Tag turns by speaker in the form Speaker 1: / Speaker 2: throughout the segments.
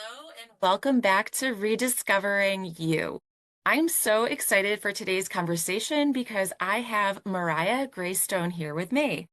Speaker 1: Hello and welcome back to Rediscovering You. I'm so excited for today's conversation because I have Mariya Graestone here with me.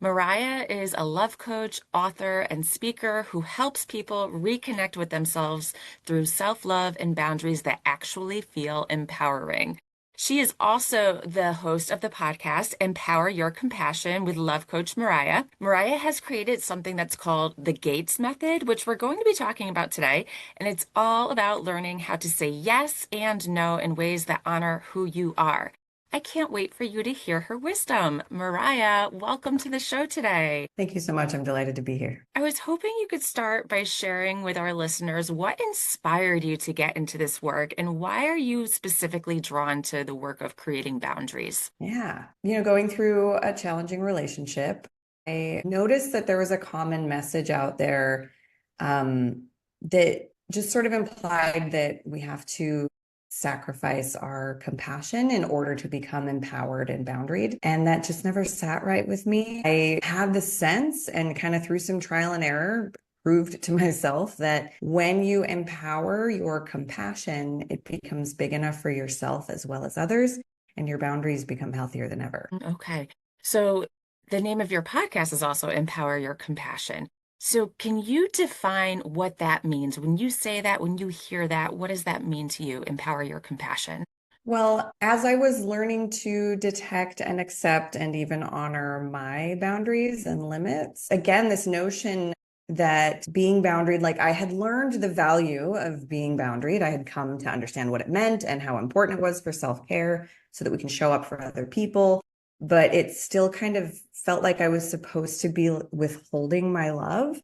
Speaker 1: Mariah is a love coach, author, and speaker who helps people reconnect with themselves through self-love and boundaries that actually feel empowering. She is also the host of the podcast, Empower Your Compassion with Love Coach Mariah. Mariah has created something that's called the Gates Method, which we're going to be talking about today. And it's all about learning how to say yes and no in ways that honor who you are. I can't wait for you to hear her wisdom. Mariah, welcome to the show today.
Speaker 2: Thank you so much. I'm delighted to be here.
Speaker 1: I was hoping you could start by sharing with our listeners what inspired you to get into this work and why are you specifically drawn to the work of creating boundaries?
Speaker 2: Yeah. Going through a challenging relationship, I noticed that there was a common message out there that just sort of implied that we have to sacrifice our compassion in order to become empowered and boundaried. And that just never sat right with me. I had the sense and kind of through some trial and error, proved to myself that when you empower your compassion, it becomes big enough for yourself as well as others, and your boundaries become healthier than ever.
Speaker 1: Okay. So the name of your podcast is also Empower Your Compassion. So can you define what that means? When you say that, when you hear that, what does that mean to you, empower your compassion?
Speaker 2: Well, as I was learning to detect and accept and even honor my boundaries and limits, again, this notion that being boundaried, like I had learned the value of being boundaried. I had come to understand what it meant and how important it was for self-care so that we can show up for other people. But it still kind of felt like I was supposed to be withholding my love.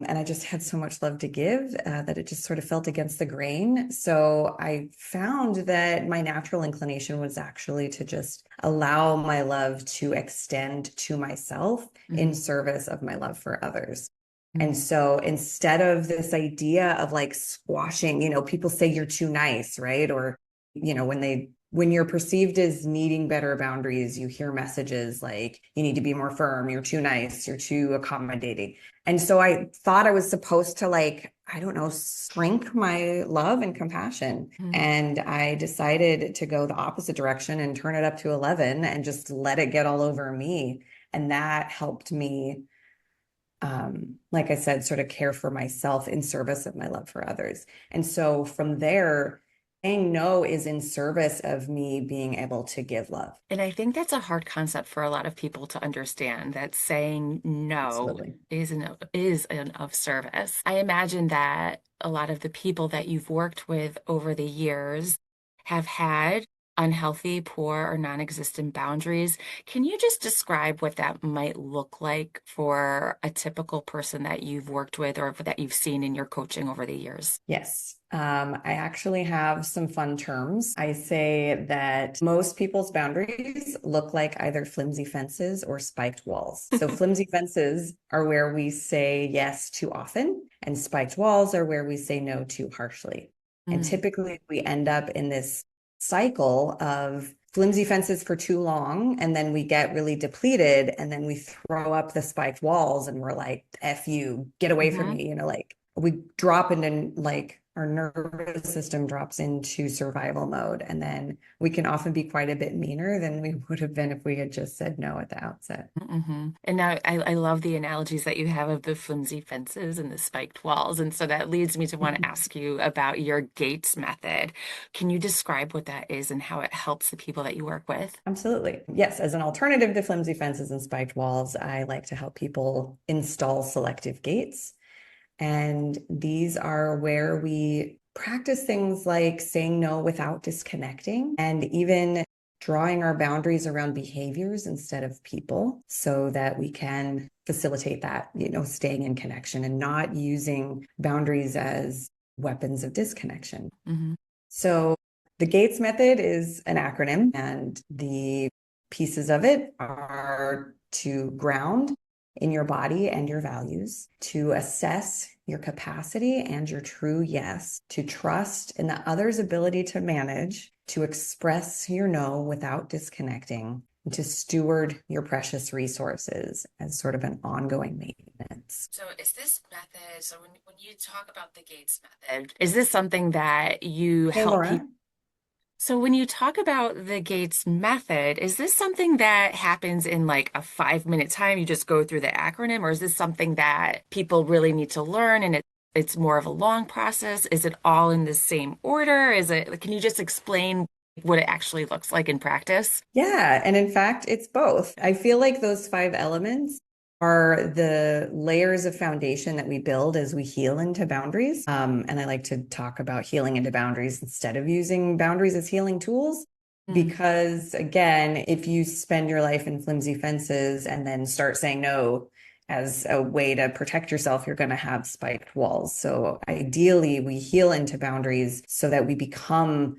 Speaker 2: And I just had so much love to give that it just sort of felt against the grain. So I found that my natural inclination was actually to just allow my love to extend to myself in service of my love for others. And so instead of this idea of like squashing, people say you're too nice, right? Or, when you're perceived as needing better boundaries, you hear messages like, you need to be more firm, you're too nice, you're too accommodating. And so I thought I was supposed to like, I don't know, shrink my love and compassion. And I decided to go the opposite direction and turn it up to 11 and just let it get all over me. And that helped me, like I said, sort of care for myself in service of my love for others. And so from there, saying no is in service of me being able to give love.
Speaker 1: And I think that's a hard concept for a lot of people to understand that saying no
Speaker 2: Absolutely.
Speaker 1: is an of service. I imagine that a lot of the people that you've worked with over the years have had unhealthy, poor, or non-existent boundaries. Can you just describe what that might look like for a typical person that you've worked with or that you've seen in your coaching over the years?
Speaker 2: Yes. I actually have some fun terms. I say that most people's boundaries look like either flimsy fences or spiked walls. So flimsy fences are where we say yes too often, and spiked walls are where we say no too harshly. And typically we end up in this cycle of flimsy fences for too long, and then we get really depleted, and then we throw up the spiked walls and we're like, F you, get away from me, like we drop into like our nervous system drops into survival mode. And then we can often be quite a bit meaner than we would have been if we had just said no at the outset.
Speaker 1: And now I love the analogies that you have of the flimsy fences and the spiked walls. And so that leads me to want to ask you about your Gates method. Can you describe what that is and how it helps the people that you work with?
Speaker 2: Absolutely. Yes. As an alternative to flimsy fences and spiked walls, I like to help people install selective gates. And these are where we practice things like saying no without disconnecting and even drawing our boundaries around behaviors instead of people so that we can facilitate that, staying in connection and not using boundaries as weapons of disconnection. So the Gates method is an acronym, and the pieces of it are to ground in your body and your values, to assess your capacity and your true yes, to trust in the other's ability to manage, to express your no without disconnecting, and to steward your precious resources as sort of an ongoing maintenance.
Speaker 1: So is this method, so when you talk about the Gates method, is this something that you
Speaker 2: Hey,
Speaker 1: help
Speaker 2: Laura.
Speaker 1: people? So when you talk about the Gates method, is this something that happens in like a 5 minute time? You just go through the acronym, or is this something that people really need to learn and it's more of a long process? Is it all in the same order? Can you just explain what it actually looks like in practice?
Speaker 2: Yeah, and in fact, it's both. I feel like those five elements are the layers of foundation that we build as we heal into boundaries. And I like to talk about healing into boundaries instead of using boundaries as healing tools.
Speaker 1: Mm,
Speaker 2: Because again, if you spend your life in flimsy fences and then start saying no as a way to protect yourself, you're going to have spiked walls. So ideally, we heal into boundaries so that we become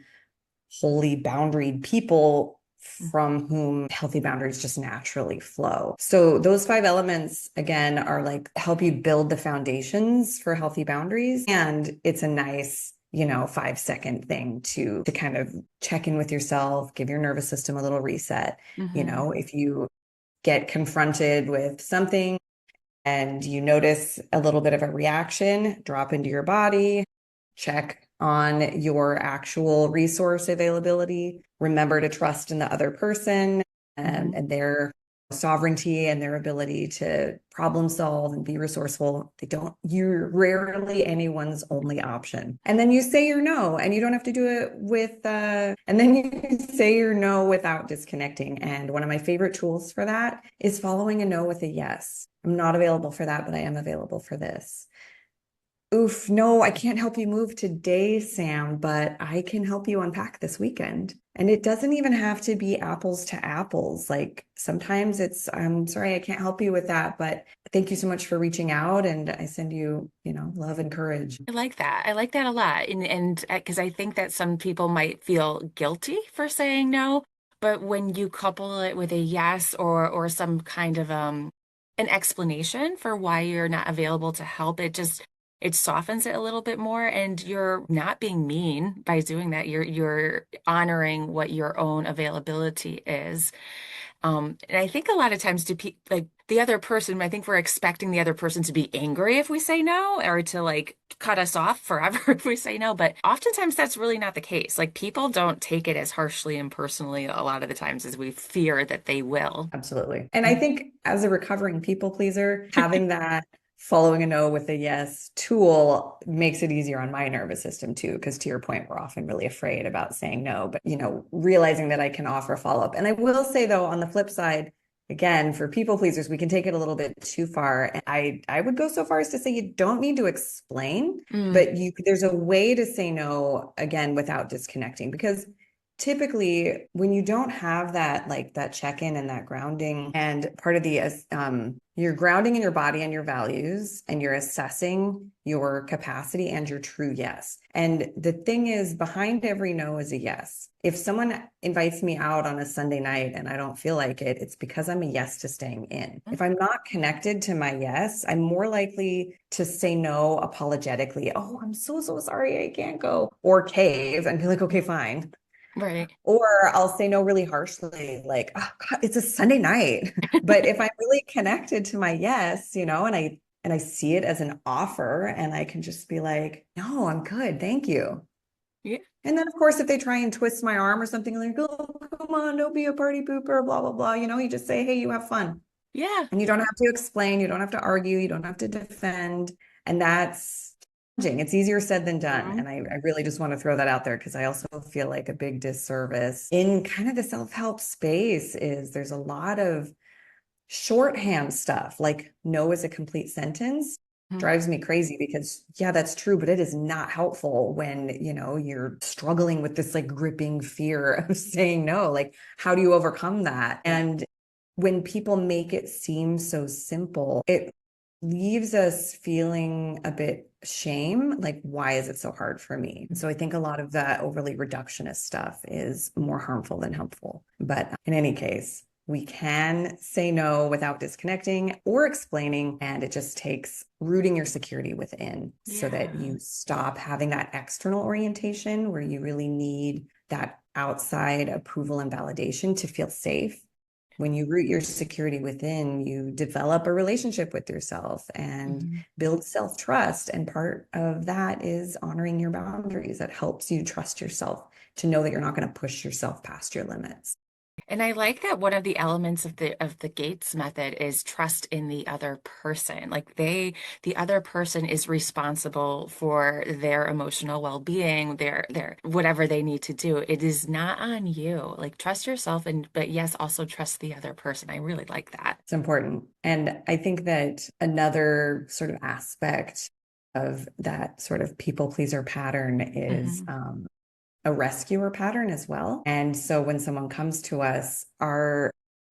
Speaker 2: wholly boundaried people
Speaker 1: mm,
Speaker 2: from whom healthy boundaries just naturally flow. So those five elements again are like help you build the foundations for healthy boundaries. And it's a nice 5-second thing to kind of check in with yourself, give your nervous system a little reset.
Speaker 1: mhm,
Speaker 2: If you get confronted with something and you notice a little bit of a reaction, drop into your body, check on your actual resource availability. Remember to trust in the other person
Speaker 1: mhm.
Speaker 2: and their sovereignty and their ability to problem solve and be resourceful. You're rarely anyone's only option. And then you say your no, and you don't have to do it and then you say your no without disconnecting. And one of my favorite tools for that is following a no with a yes. I'm not available for that, but I am available for this. Oof, no, I can't help you move today, Sam, but I can help you unpack this weekend. And it doesn't even have to be apples to apples. Like sometimes I'm sorry, I can't help you with that, but thank you so much for reaching out. And I send you, love and courage.
Speaker 1: I like that. I like that a lot. And because I think that some people might feel guilty for saying no, but when you couple it with a yes or some kind of an explanation for why you're not available to help, it softens it a little bit more and you're not being mean by doing that. You're honoring what your own availability is. And I think a lot of times like the other person, I think we're expecting the other person to be angry if we say no or to like cut us off forever if we say no. But oftentimes that's really not the case. Like people don't take it as harshly and personally a lot of the times as we fear that they will.
Speaker 2: Absolutely. And I think as a recovering people pleaser, having that following a no with a yes tool makes it easier on my nervous system too. Because to your point, we're often really afraid about saying no, but realizing that I can offer follow-up. And I will say though, on the flip side, again, for people pleasers, we can take it a little bit too far. And I would go so far as to say you don't need to explain,
Speaker 1: Mm,
Speaker 2: but there's a way to say no again without disconnecting because typically when you don't have that like that check-in and that grounding and part of the you're grounding in your body and your values and you're assessing your capacity and your true yes. And the thing is behind every no is a yes. If someone invites me out on a Sunday night and I don't feel like it, it's because I'm a yes to staying in. If I'm not connected to my yes, I'm more likely to say no apologetically. Oh, I'm so sorry I can't go, or cave and be like, okay, fine.
Speaker 1: right.
Speaker 2: Or I'll say no really harshly, like, oh God, it's a Sunday night. But if I'm really connected to my yes, and I see it as an offer and I can just be like, no, I'm good. Thank you.
Speaker 1: Yeah.
Speaker 2: And then of course, if they try and twist my arm or something like, oh, come on, don't be a party pooper, blah, blah, blah. You just say, hey, you have fun.
Speaker 1: Yeah.
Speaker 2: And you don't have to explain, you don't have to argue, you don't have to defend. And that's challenging. It's easier said than done.
Speaker 1: Mhm.
Speaker 2: And I really just want to throw that out there because I also feel like a big disservice in kind of the self-help space is there's a lot of shorthand stuff, like no is a complete sentence.
Speaker 1: Mhm.
Speaker 2: Drives me crazy because yeah, that's true, but it is not helpful when, you're struggling with this like gripping fear of saying no. Like, how do you overcome that? And when people make it seem so simple, it leaves us feeling a bit shame. Like, why is it so hard for me? And so I think a lot of that overly reductionist stuff is more harmful than helpful. But in any case, we can say no without disconnecting or explaining. And it just takes rooting your security within so that
Speaker 1: Yeah.
Speaker 2: you stop having that external orientation where you really need that outside approval and validation to feel safe When you root your security within, you develop a relationship with yourself and
Speaker 1: Mhm.
Speaker 2: build self-trust. And part of that is honoring your boundaries. That helps you trust yourself to know that you're not going to push yourself past your limits.
Speaker 1: And I like that one of the elements of the Gates method is trust in the other person. Like the other person is responsible for their emotional well-being, their whatever they need to do. It is not on you. Like trust yourself and but yes, also trust the other person. I really like that.
Speaker 2: It's important. And I think that another sort of aspect of that sort of people pleaser pattern is
Speaker 1: Hmm.
Speaker 2: a rescuer pattern as well. And so when someone comes to us,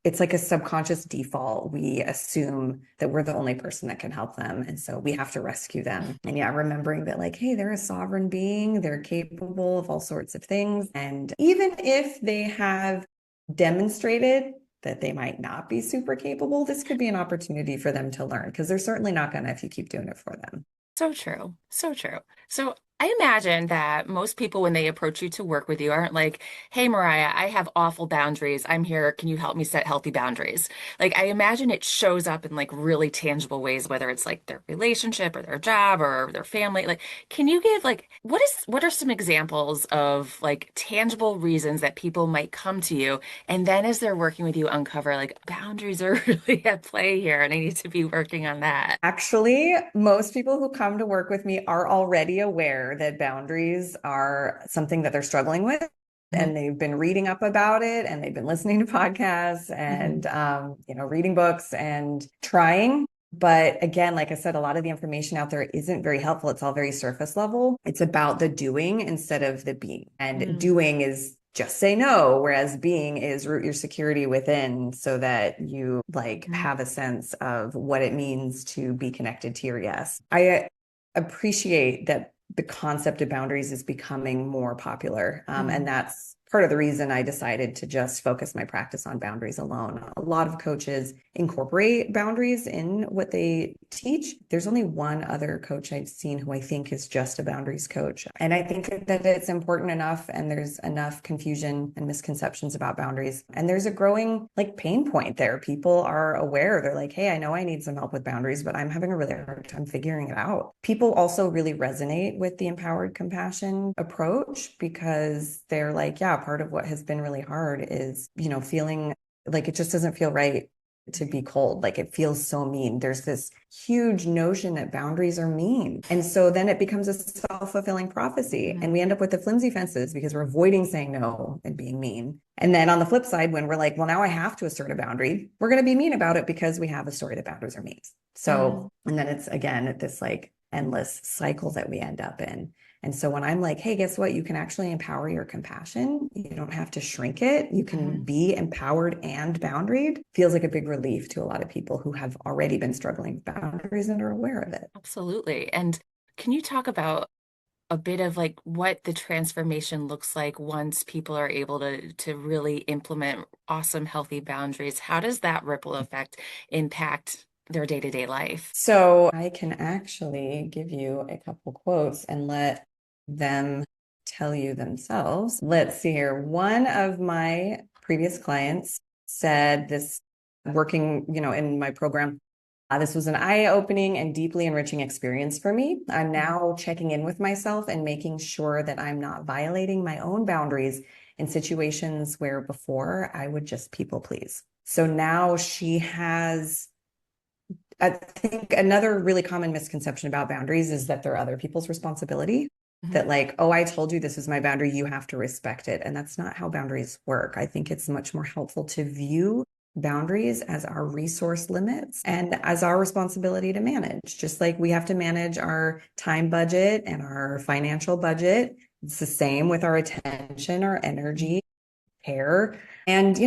Speaker 2: it's like a subconscious default. We assume that we're the only person that can help them. And so we have to rescue them. And yeah, remembering that, like, hey, they're a sovereign being, they're capable of all sorts of things. And even if they have demonstrated that they might not be super capable, this could be an opportunity for them to learn because they're certainly not going to if you keep doing it for them.
Speaker 1: So true. So true. So I imagine that most people, when they approach you to work with you, aren't like, hey, Mariah, I have awful boundaries. I'm here. Can you help me set healthy boundaries? Like, I imagine it shows up in like really tangible ways, whether it's like their relationship or their job or their family. Like, can you give like, what are some examples of like tangible reasons that people might come to you? And then as they're working with you, uncover like boundaries are really at play here and I need to be working on that.
Speaker 2: Actually, most people who come to work with me are already aware that boundaries are something that they're struggling with.
Speaker 1: Mhm.
Speaker 2: And they've been reading up about it and they've been listening to podcasts and,
Speaker 1: Mhm.
Speaker 2: reading books and trying. But again, like I said, a lot of the information out there isn't very helpful. It's all very surface level. It's about the doing instead of the being. And
Speaker 1: Mm.
Speaker 2: doing is just say no, whereas being is root your security within so that you like
Speaker 1: Mhm.
Speaker 2: have a sense of what it means to be connected to your yes. I appreciate that the concept of boundaries is becoming more popular. And
Speaker 1: Mhm.
Speaker 2: that's part of the reason I decided to just focus my practice on boundaries alone. A lot of coaches incorporate boundaries in what they teach. There's only one other coach I've seen who I think is just a boundaries coach. And I think that it's important enough and there's enough confusion and misconceptions about boundaries. And there's a growing like pain point there. People are aware. They're like, hey, I know I need some help with boundaries, but I'm having a really hard time figuring it out. People also really resonate with the empowered compassion approach because they're like, yeah, part of what has been really hard is, feeling like it just doesn't feel right to be cold. Like it feels so mean. There's this huge notion that boundaries are mean. And so then it becomes a self-fulfilling prophecy. And
Speaker 1: Mhm.
Speaker 2: we end up with the flimsy fences because we're avoiding saying no and being mean. And then on the flip side, when we're like, well, now I have to assert a boundary, we're going to be mean about it because we have a story that boundaries are mean.
Speaker 1: Mhm.
Speaker 2: So, and then it's again this like endless cycle that we end up in. And so when I'm like, hey, guess what? You can actually empower your compassion. You don't have to shrink it. You can
Speaker 1: Mhm.
Speaker 2: be empowered and boundaried. Feels like a big relief to a lot of people who have already been struggling with boundaries and are aware of it.
Speaker 1: Absolutely. And can you talk about a bit of like what the transformation looks like once people are able to really implement awesome, healthy boundaries? How does that ripple effect impact their day-to-day life?
Speaker 2: So I can actually give you a couple quotes and let them tell you themselves. Let's see here. One of my previous clients said this working, in my program. This was an eye-opening and deeply enriching experience for me. I'm
Speaker 1: Mhm.
Speaker 2: now checking in with myself and making sure that I'm not violating my own boundaries in situations where before I would just people please. So now she has I think another really common misconception about boundaries is that they're other people's responsibility.
Speaker 1: Mhm.
Speaker 2: That, like, oh, I told you this is my boundary, you have to respect it. And that's not how boundaries work. I think it's much more helpful to view boundaries as our resource limits and as our responsibility to manage. Just like we have to manage our time budget and our financial budget, it's the same with our attention, our
Speaker 1: Mhm.
Speaker 2: energy, care, and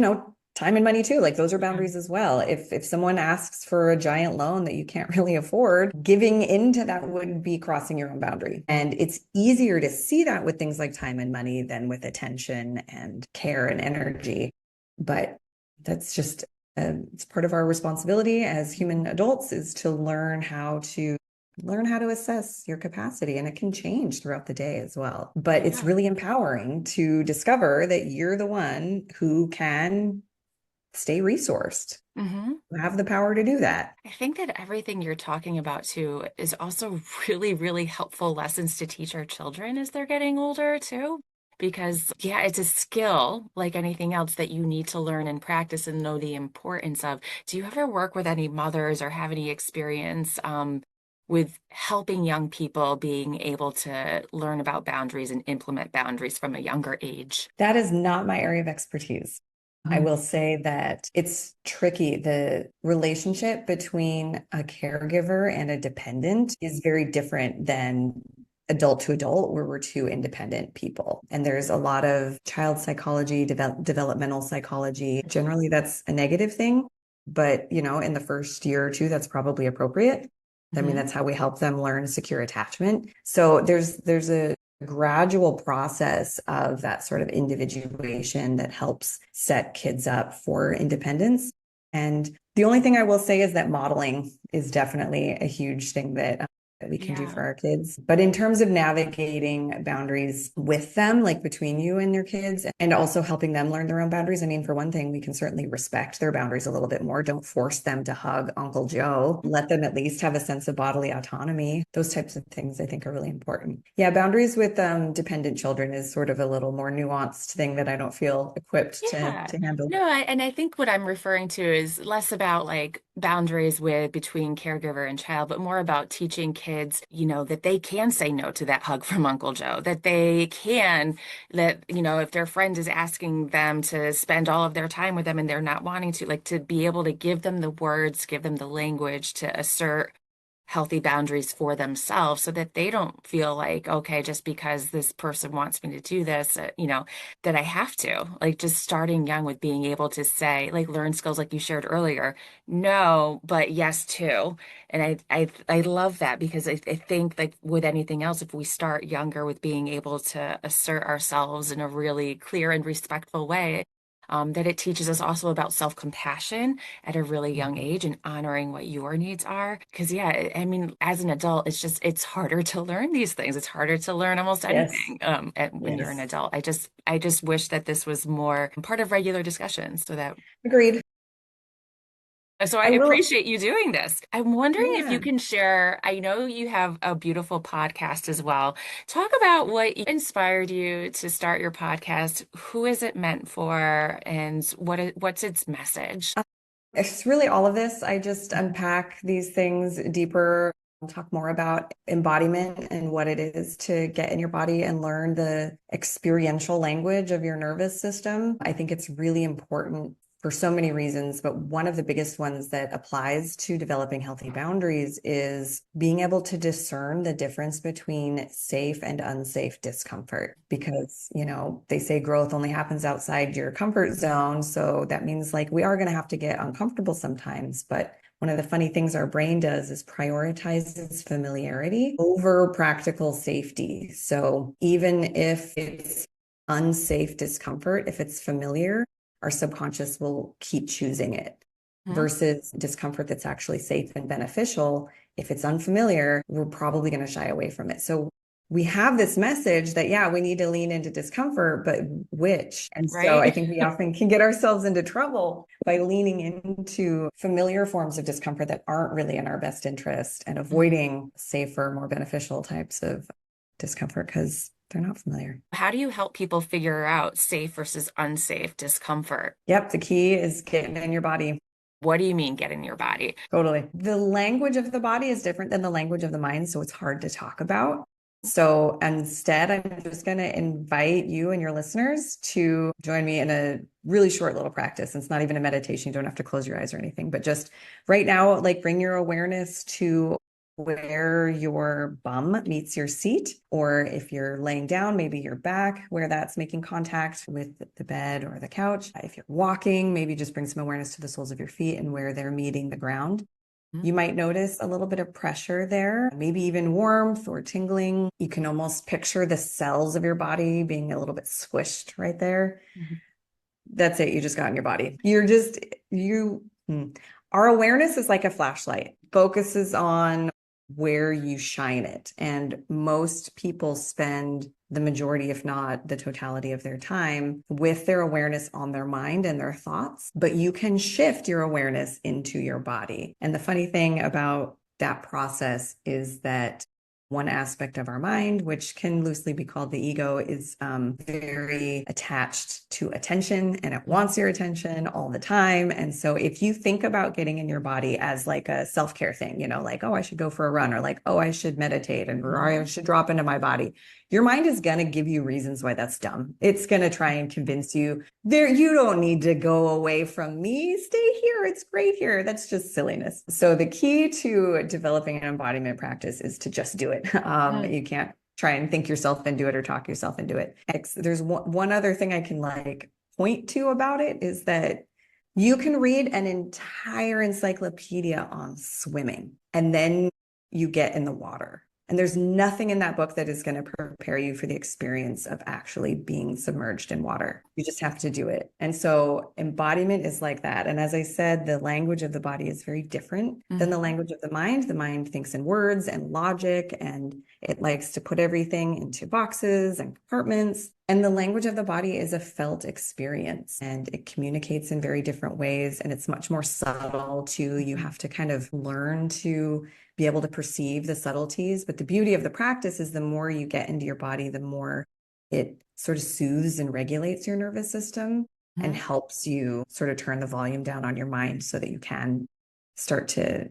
Speaker 2: time and money too. Like those are
Speaker 1: Yeah.
Speaker 2: boundaries as well. If someone asks for a giant loan that you can't really afford, giving into that would be crossing your own boundary. And it's easier to see that with things like time and money than with attention and care and energy. But that's just it's part of our responsibility as human
Speaker 1: Mhm.
Speaker 2: adults is to learn how to assess your capacity, and it can change throughout the day as well. But it's
Speaker 1: Yeah.
Speaker 2: really empowering to discover that you're the one who can stay resourced.
Speaker 1: Hmm.
Speaker 2: You have the power to do that.
Speaker 1: I think that everything you're talking about too is also really, really helpful lessons to teach our children as they're getting older too. Because, yeah, it's a skill like anything else that you need to learn and practice and know the importance of. Do you ever work with any mothers or have any experience with helping young people being able to learn about boundaries and implement boundaries from a younger age?
Speaker 2: That is not my area of expertise. I will say that it's tricky. The relationship between a caregiver and a dependent is very different than adult to adult, where we're two independent people. And there's a lot of child psychology, developmental psychology. Generally, that's a negative thing. But, in the first year or two, that's probably appropriate. I mean,
Speaker 1: Mm-hmm.
Speaker 2: that's how we help them learn secure attachment. So there's a gradual process of that sort of individuation that helps set kids up for independence. And the only thing I will say is that modeling is definitely a huge thing that we can do
Speaker 1: Yeah.
Speaker 2: for our kids. But in terms of navigating boundaries with them, like between you and your kids, and also helping them learn their own boundaries, I mean, for one thing, we can certainly respect their boundaries a little bit more. Don't force them to hug Uncle Joe. Let them at least have a sense of bodily autonomy. Those types of things I think are really important. Yeah, boundaries with dependent children is sort of a little more nuanced thing that I don't feel equipped
Speaker 1: Yeah.
Speaker 2: to handle.
Speaker 1: No, and I think what I'm referring to is less about like boundaries with between caregiver and child, but more about teaching kids, that they can say no to that hug from Uncle Joe, that they can, that, if their friend is asking them to spend all of their time with them and they're not wanting to, like to be able to give them the words, give them the language to assert healthy boundaries for themselves so that they don't feel like, okay, just because this person wants me to do this, that I have to. Like just starting young with being able to say, like learn skills like you shared earlier, no, but yes too. And I love that because I think like with anything else, if we start younger with being able to assert ourselves in a really clear and respectful way, that it teaches us also about self-compassion at a really young age and honoring what your needs are. Because, yeah, I mean, as an adult, it's harder to learn these things. It's harder to learn almost
Speaker 2: Yes,
Speaker 1: anything when you're an
Speaker 2: yes.
Speaker 1: adult. I just wish that this was more part of regular discussions
Speaker 2: Agreed.
Speaker 1: so I
Speaker 2: I will,
Speaker 1: appreciate you doing this. I'm wondering if you
Speaker 2: yeah.
Speaker 1: can share, I know you have a beautiful podcast as well. Talk about what inspired you to start your podcast. Who is it meant for and what's its message?
Speaker 2: It's really all of this. I just unpack these things deeper, talk more about embodiment and what it is to get in your body and learn the experiential language of your nervous system. I think it's really important for so many reasons, but one of the biggest ones that applies to developing healthy boundaries is being able to discern the difference between safe and unsafe discomfort. Because, they say growth only happens outside your comfort zone. So that means like we are going to have to get uncomfortable sometimes. But one of the funny things our brain does is prioritizes familiarity over practical safety. So even if it's unsafe discomfort, if it's familiar, our subconscious will keep choosing it
Speaker 1: Hmm.
Speaker 2: versus discomfort that's actually safe and beneficial. If it's unfamiliar, we're probably going to shy away from it. So we have this message that, yeah, we need to lean into discomfort, but which? And so I
Speaker 1: Right?
Speaker 2: think we often can get ourselves into trouble by leaning into familiar forms of discomfort that aren't really in our best interest and
Speaker 1: Mhm.
Speaker 2: avoiding safer, more beneficial types of discomfort because they're not familiar.
Speaker 1: How do you help people figure out safe versus unsafe discomfort?
Speaker 2: Yep, the key is getting in your body.
Speaker 1: What do you mean get in your body?
Speaker 2: Totally. The language of the body is different than the language of the mind, so it's hard to talk about. So instead, I'm just going to invite you and your listeners to join me in a really short little practice. It's not even a meditation. You don't have to close your eyes or anything, but just right now, like bring your awareness to where your bum meets your seat, or if you're laying down, maybe your back, where that's making contact with the bed or the couch. If you're walking, maybe just bring some awareness to the soles of your feet and where they're meeting the ground.
Speaker 1: Mhm.
Speaker 2: You might notice a little bit of pressure there, maybe even warmth or tingling. You can almost picture the cells of your body being a little bit squished right there.
Speaker 1: Mhm.
Speaker 2: That's it. You just got in your body. You're just, our awareness is like a flashlight, focuses on where you shine it. And most people spend the majority, if not the totality of their time with their awareness on their mind and their thoughts, but you can shift your awareness into your body. And the funny thing about that process is that one aspect of our mind, which can loosely be called the ego, is very attached to attention and it wants your attention all the time. And so if you think about getting in your body as like a self-care thing, like, oh, I should go for a run, or like, oh, I should meditate, and or I should drop into my body, your mind is going to give you reasons why that's dumb. It's going to try and convince you there, you don't need to go away from me. Stay here. It's great here. That's just silliness. So the key to developing an embodiment practice is to just do it. You can't try and think yourself into it or talk yourself into it. There's one other thing I can like point to about it is that you can read an entire encyclopedia on swimming and then you get in the water. And there's nothing in that book that is going to prepare you for the experience of actually being submerged in water. You just have to do it. And so embodiment is like that. And as I said, the language of the body is very different than the language of the mind. The mind thinks in words and logic, and it likes to put everything into boxes and compartments. And the language of the body is a felt experience, and it communicates in very different ways. And it's much more subtle too. You have to kind of learn to be able to perceive the subtleties. But the beauty of the practice is the more you get into your body, the more it sort of soothes and regulates your nervous system and helps you sort of turn the volume down on your mind so that you can start to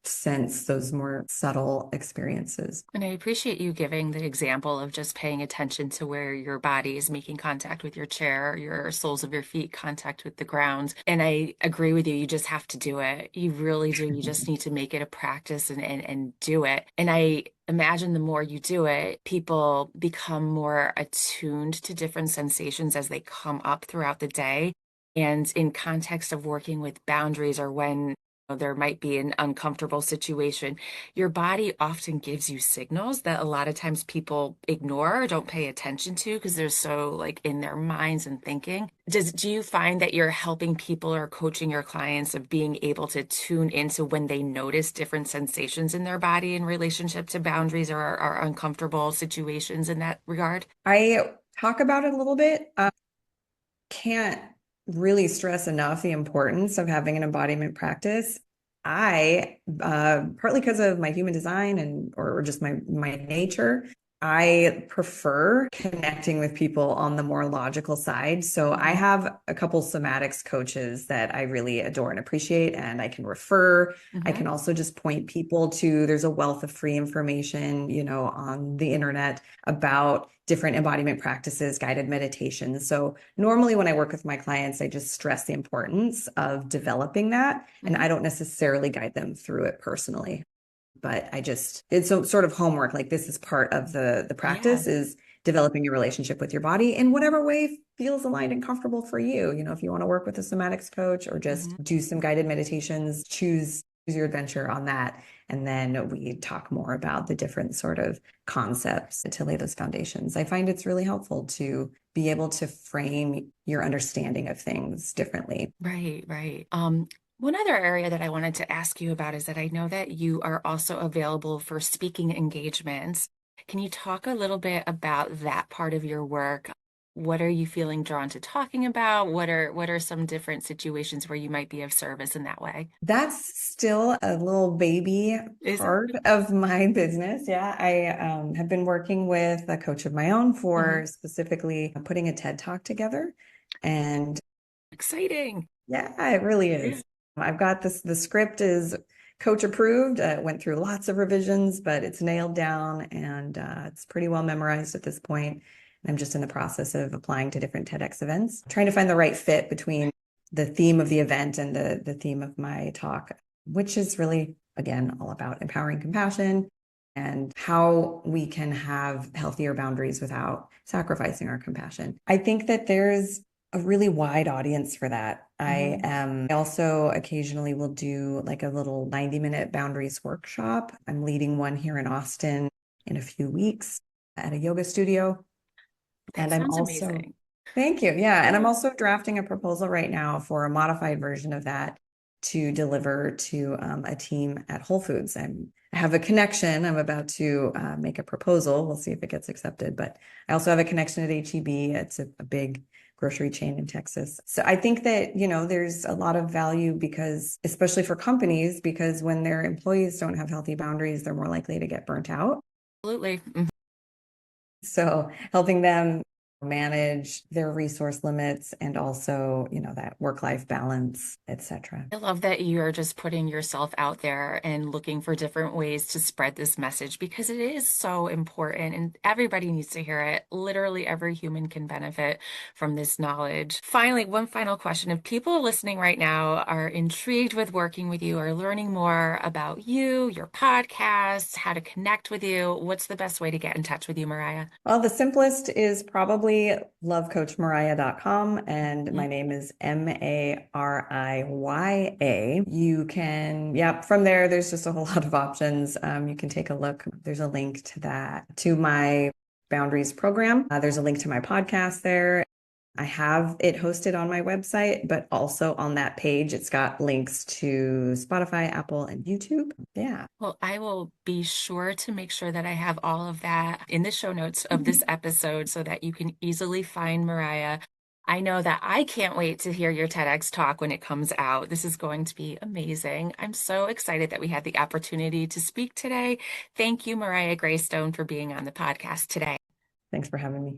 Speaker 2: sense those more subtle experiences.
Speaker 1: And I appreciate you giving the example of just paying attention to where your body is making contact with your chair, your soles of your feet contact with the ground. And I agree with you. You just have to do it. You really do. You just need to make it a practice and do it. And I imagine the more you do it, people become more attuned to different sensations as they come up throughout the day. And in context of working with boundaries or when there might be an uncomfortable situation, your body often gives you signals that a lot of times people ignore or don't pay attention to because they're so like in their minds and thinking. Do you find that you're helping people or coaching your clients of being able to tune into when they notice different sensations in their body in relationship to boundaries or uncomfortable situations in that regard?
Speaker 2: I talk about it a little bit. Can't really stress enough the importance of having an embodiment practice. I, partly because of my human design and or just my nature, I prefer connecting with people on the more logical side. So I have a couple somatics coaches that I really adore and appreciate, and I can refer. I can also just point people to, there's a wealth of free information, on the internet about different embodiment practices, guided meditations. So normally when I work with my clients, I just stress the importance of developing that. And I don't necessarily guide them through it personally, but it's sort of homework. Like this is part of the practice is developing your relationship with your body in whatever way feels aligned and comfortable for you. If you want to work with a somatics coach or just do some guided meditations, choose your adventure on that. And then we talk more about the different sort of concepts to lay those foundations. I find it's really helpful to be able to frame your understanding of things differently.
Speaker 1: Right, right. One other area that I wanted to ask you about is that I know that you are also available for speaking engagements. Can you talk a little bit about that part of your work? What are you feeling drawn to talking about? What are some different situations where you might be of service in that way?
Speaker 2: That's still a little baby
Speaker 1: Is it?
Speaker 2: part of my business. Yeah, I have been working with a coach of my own for specifically putting a TED Talk together. And
Speaker 1: Exciting.
Speaker 2: yeah, it really
Speaker 1: Yeah.
Speaker 2: is. I've got this, the script is coach approved. It went through lots of revisions, but it's nailed down and it's pretty well memorized at this point. And I'm just in the process of applying to different TEDx events, trying to find the right fit between the theme of the event and the theme of my talk, which is really, again, all about empowering compassion and how we can have healthier boundaries without sacrificing our compassion. I think that there's a really wide audience for that. I also occasionally will do like a little 90-minute boundaries workshop. I'm leading one here in Austin in a few weeks at a yoga studio.
Speaker 1: That
Speaker 2: And I'm
Speaker 1: sounds
Speaker 2: also,
Speaker 1: amazing.
Speaker 2: thank you. Yeah. And I'm also drafting a proposal right now for a modified version of that to deliver to a team at Whole Foods. I have a connection. I'm about to make a proposal. We'll see if it gets accepted. But I also have a connection at HEB. It's a big grocery chain in Texas. So I think that, there's a lot of value because, especially for companies, because when their employees don't have healthy boundaries, they're more likely to get burnt out.
Speaker 1: Absolutely. Mhm.
Speaker 2: So helping them manage their resource limits and also, that work-life balance, etc.
Speaker 1: I love that you're just putting yourself out there and looking for different ways to spread this message because it is so important and everybody needs to hear it. Literally, every human can benefit from this knowledge. Finally, one final question. If people listening right now are intrigued with working with you or learning more about you, your podcast, how to connect with you, what's the best way to get in touch with you, Mariah?
Speaker 2: Well, the simplest is probably lovecoachmariah.com, and my name is Mariya. You can, yeah, from there, there's just a whole lot of options. You can take a look. There's a link to that, to my boundaries program. There's a link to my podcast there. I have it hosted on my website, but also on that page, it's got links to Spotify, Apple, and YouTube. Yeah.
Speaker 1: Well, I will be sure to make sure that I have all of that in the show notes of this episode so that you can easily find Mariah. I know that I can't wait to hear your TEDx talk when it comes out. This is going to be amazing. I'm so excited that we had the opportunity to speak today. Thank you, Mariya Graestone, for being on the podcast today.
Speaker 2: Thanks for having me.